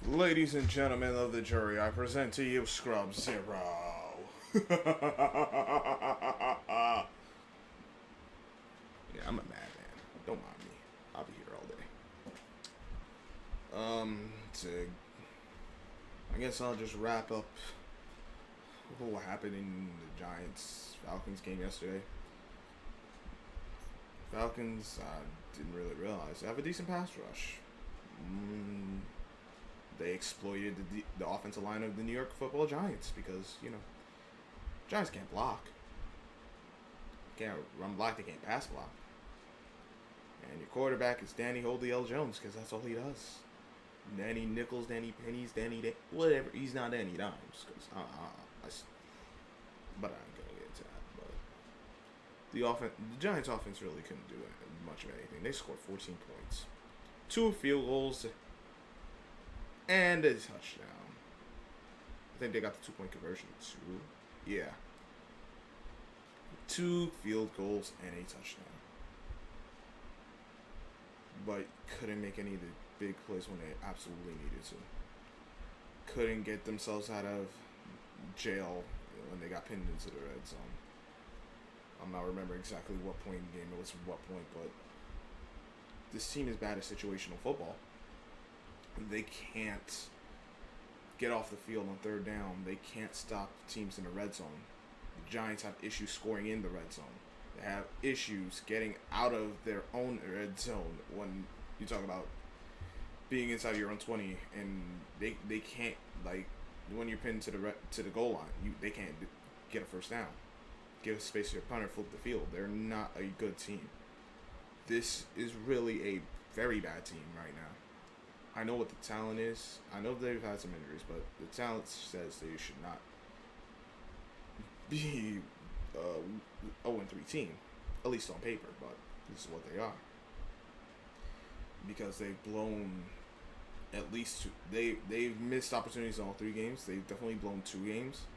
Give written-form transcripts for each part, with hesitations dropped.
Ladies and gentlemen of the jury, I present to you Scrub Zero. Yeah, I'm a madman. Don't mind me. I'll be here all day. I guess I'll just wrap up what happened in the Giants Falcons game yesterday. Falcons didn't really realize they have a decent pass rush. They exploited the offensive line of the New York Football Giants because Giants can't block, can't run block, they can't pass block, and your quarterback is Danny Holdie L. Jones because that's all he does. Danny Nichols, Danny Pennies, whatever. He's not Danny Dimes because but I ain't gonna get into that. But the Giants offense really couldn't do much of anything. They scored 14 points, 2 field goals, and a touchdown. I think they got the 2-point conversion too. Yeah. 2 field goals and a touchdown. But couldn't make any of the big plays when they absolutely needed to. Couldn't get themselves out of jail when they got pinned into the red zone. I'm not remembering exactly what point in the game it was, what point, but this team is bad at situational football. They can't get off the field on third down. They can't stop teams in the red zone. The Giants have issues scoring in the red zone. They have issues getting out of their own red zone when you talk about being inside your own 20, and they can't, like, when you're pinned to the goal line, they can't get a first down, give space to your punter, flip the field. They're not a good team. This is really a very bad team right now. I know what the talent is. I know they've had some injuries, but the talent says they should not be 0-3 team, at least on paper, but this is what they are. Because they've blown at least two. They've missed opportunities in all 3 games. They've definitely blown 2 games.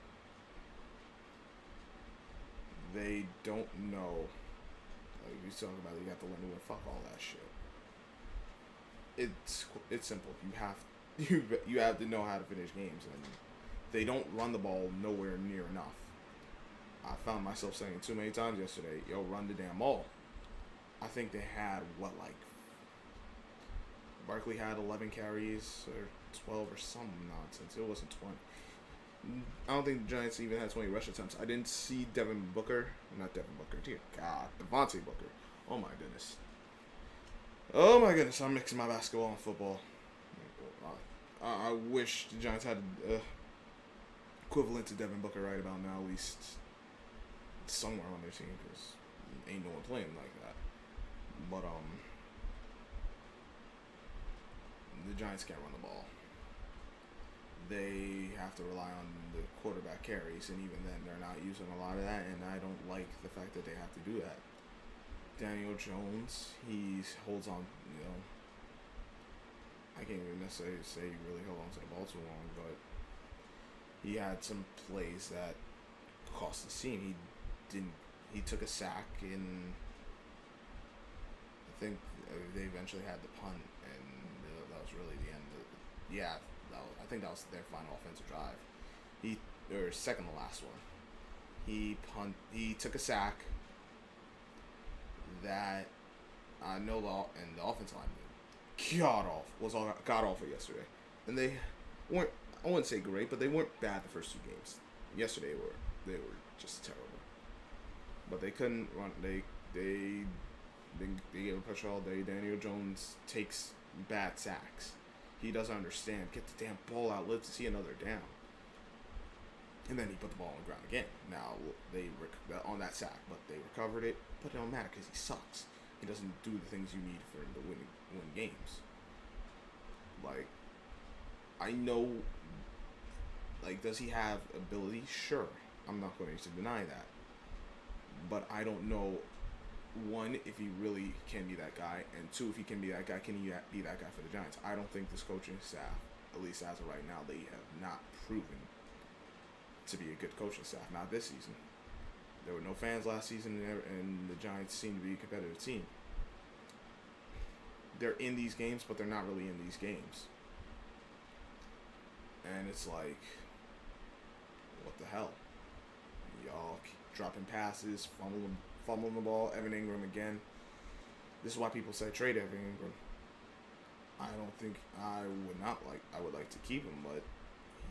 They don't know. Like you talking about, you got to learn to win. Fuck all that shit. It's simple. You have to know how to finish games, and they don't run the ball nowhere near enough. I found myself saying too many times yesterday, "Yo, run the damn ball." I think they had Barkley had 11 carries or 12 or some nonsense. It wasn't 20. I don't think the Giants even had 20 rush attempts. I didn't see Devin Booker. Not Devin Booker. Dear God. Devontae Booker. Oh my goodness. Oh my goodness. I'm mixing my basketball and football. I wish the Giants had equivalent to Devin Booker right about now, at least somewhere on their team, because ain't no one playing like that. But the Giants can't run the ball. They have to rely on the quarterback carries, and even then, they're not using a lot of that, and I don't like the fact that they have to do that. Daniel Jones, he holds on, I can't even necessarily say he really held on to the ball too long, but he had some plays that cost the team. He took a sack in, I think they eventually had the punt, and that was really the end of it. Yeah, I think that was their final offensive drive. Or second to last one. He took a sack that I know the offensive line got awful yesterday, and they weren't. I wouldn't say great, but they weren't bad the first 2 games. Yesterday they were just terrible, but they couldn't run. They gave a pressure all day. Daniel Jones takes bad sacks. He doesn't understand. Get the damn ball out. Live to see another down. And then he put the ball on the ground again. Now, they on that sack, but they recovered it. But it don't matter because he sucks. He doesn't do the things you need for him to win games. Like, I know, like, does he have ability? Sure. I'm not going to deny that. But I don't know, 1, if he really can be that guy, and 2, if he can be that guy, can he be that guy for the Giants? I don't think this coaching staff, at least as of right now, they have not proven to be a good coaching staff. Not this season. There were no fans last season, and the Giants seem to be a competitive team. They're in these games, but they're not really in these games. And it's like, what the hell? Y'all keep dropping passes, fumbling the ball. Evan Ingram again. This is why people say trade Evan Ingram. I don't think I would not like. I would like to keep him, but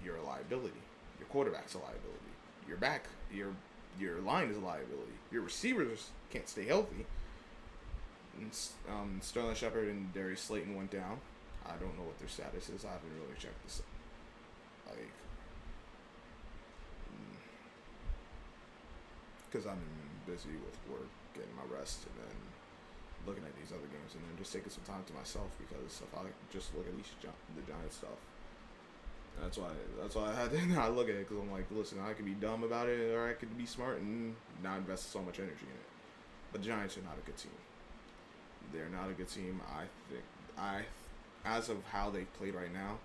you're a liability. Your quarterback's a liability. Your back, your line is a liability. Your receivers can't stay healthy. And, Sterling Shepard and Darius Slayton went down. I don't know what their status is. I haven't really checked this. Like, because I've been busy with work, getting my rest, and then looking at these other games, and then just taking some time to myself, because if I just look at the Giants stuff, that's why I had to not look at it, because I'm like, listen, I could be dumb about it, or I could be smart and not invest so much energy in it. But the Giants are not a good team. They're not a good team. I think as of how they played right now,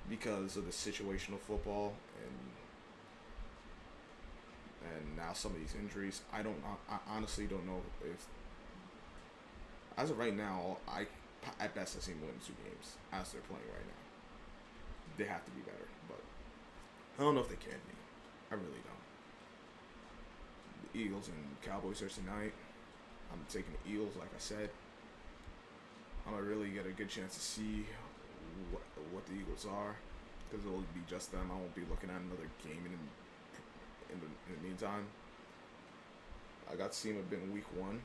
because of the situational football and now some of these injuries, I honestly don't know if, as of right now, at best I see them winning 2 games as they're playing right now. They have to be better, but I don't know if they can be. I really don't. The Eagles and Cowboys are tonight. I'm taking the Eagles, like I said. I'm gonna really get a good chance to see what the Eagles are, because it'll be just them. I won't be looking at another game in the meantime. I got to see them a bit in week 1.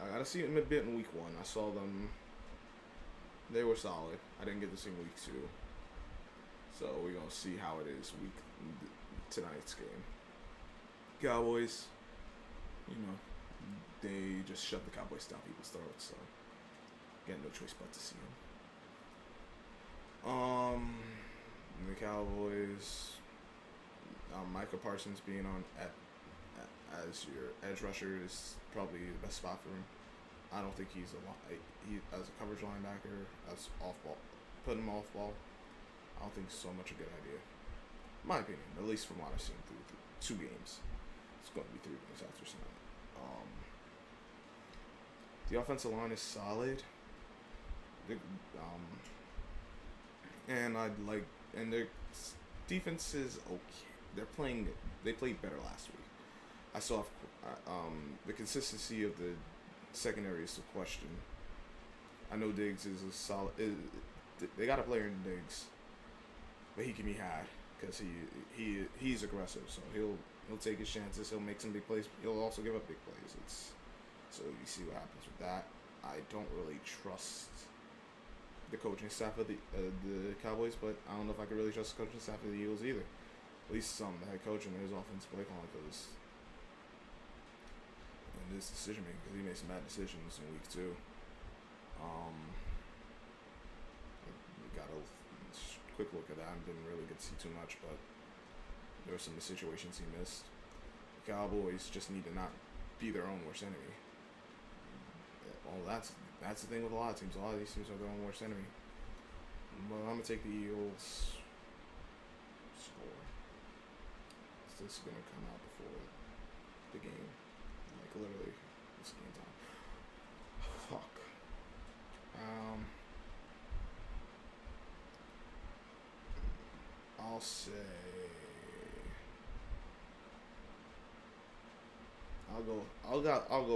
I got to see them a bit in week 1. I saw them. They were solid. I didn't get to see them week 2. So we're going to see how it is tonight's game. Cowboys, they just shoved the Cowboys down people's throats. So got no choice but to see them. The Cowboys, Micah Parsons being on as your edge rusher is probably the best spot for him. I don't think he as a coverage linebacker, as off ball, put him off ball. I don't think it's so much a good idea. In my opinion, at least from what I've seen through 2 games. It's going to be 3 games after tonight. The offensive line is solid. And their defense is okay. They played better last week. I saw the consistency of the secondary is a question. I know Diggs is a solid. They got a player in Diggs, but he can be had because he's aggressive. So he'll take his chances. He'll make some big plays. He'll also give up big plays. So you see what happens with that. I don't really trust the coaching staff of the Cowboys, but I don't know if I could really trust the coaching staff of the Eagles either. At least the head coach and his offensive play calling, because in this decision making, because he made some bad decisions in week 2. Got a quick look at that. I didn't really get to see too much, but there were some of the situations he missed. The Cowboys just need to not be their own worst enemy. Well, that's the thing with a lot of teams. A lot of these teams are their own worst enemy. But I'm gonna take the Eagles score. Is this gonna come out before the game? Like literally, it's game time. Fuck. I'll say. I'll go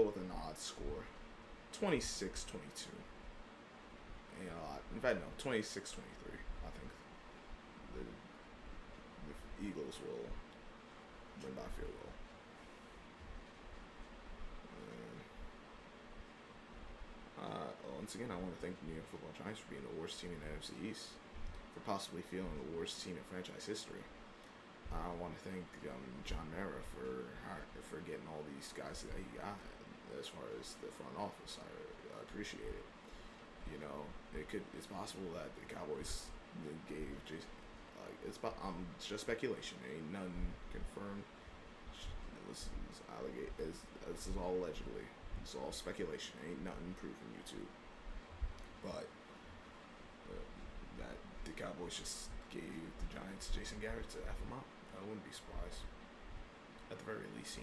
with an odd score. 26-22. Ain't a lot. In fact, no, 26-23. I think the Eagles will win by field goal. Once again, I want to thank the New York Football Giants for being the worst team in the NFC East, for possibly feeling the worst team in franchise history. I want to thank John Mara for getting all these guys that he got as far as the front office. I appreciate it. It's possible that the Cowboys gave Jason, it's just speculation. There ain't nothing confirmed. This is all allegedly. It's all speculation. Ain't nothing proved from YouTube. But that the Cowboys just gave the Giants Jason Garrett to F him up. I wouldn't be surprised. At the very least, he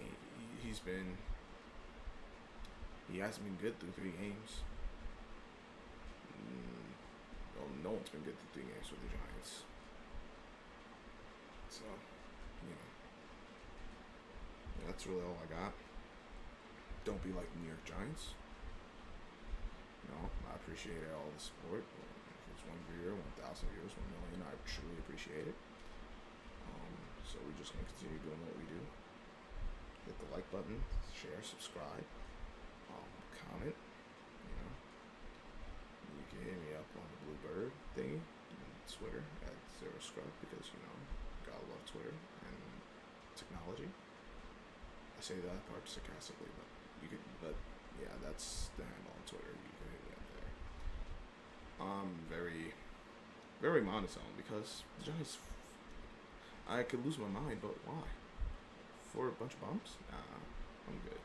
hasn't been good through 3 games. No no one's been good at 3 games with the Giants. So, that's really all I got. Don't be like the New York Giants. I appreciate all the support. If it's 1 viewer, 1,000 viewers, 1 million, I truly appreciate it. So we're just gonna continue doing what we do. Hit the like button, share, subscribe, comment. You can hit me up on the Bluebird thingy, Twitter at ZeroScrub because gotta love Twitter and technology. I say that part sarcastically, but yeah, that's the handle on Twitter. You can hit me up there. Very, very monotone because the Giants. I could lose my mind, but why? For a bunch of bumps? Nah, I'm good.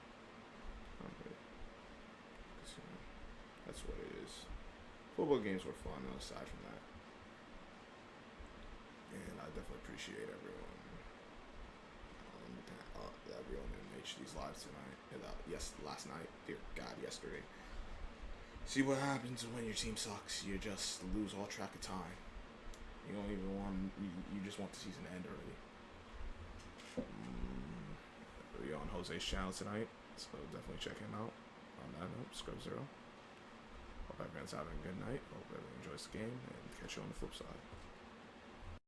That's what it is. Football games were fun, aside from that. And I definitely appreciate everyone. Everyone in HD's lives tonight. Last night. Dear God, yesterday. See what happens when your team sucks. You just lose all track of time. You don't even want. You just want the season to end already. We're on Jose's channel tonight, so definitely check him out. On that note, Scrub Zero. Hope everyone's having a good night. Hope everyone enjoys the game, and catch you on the flip side.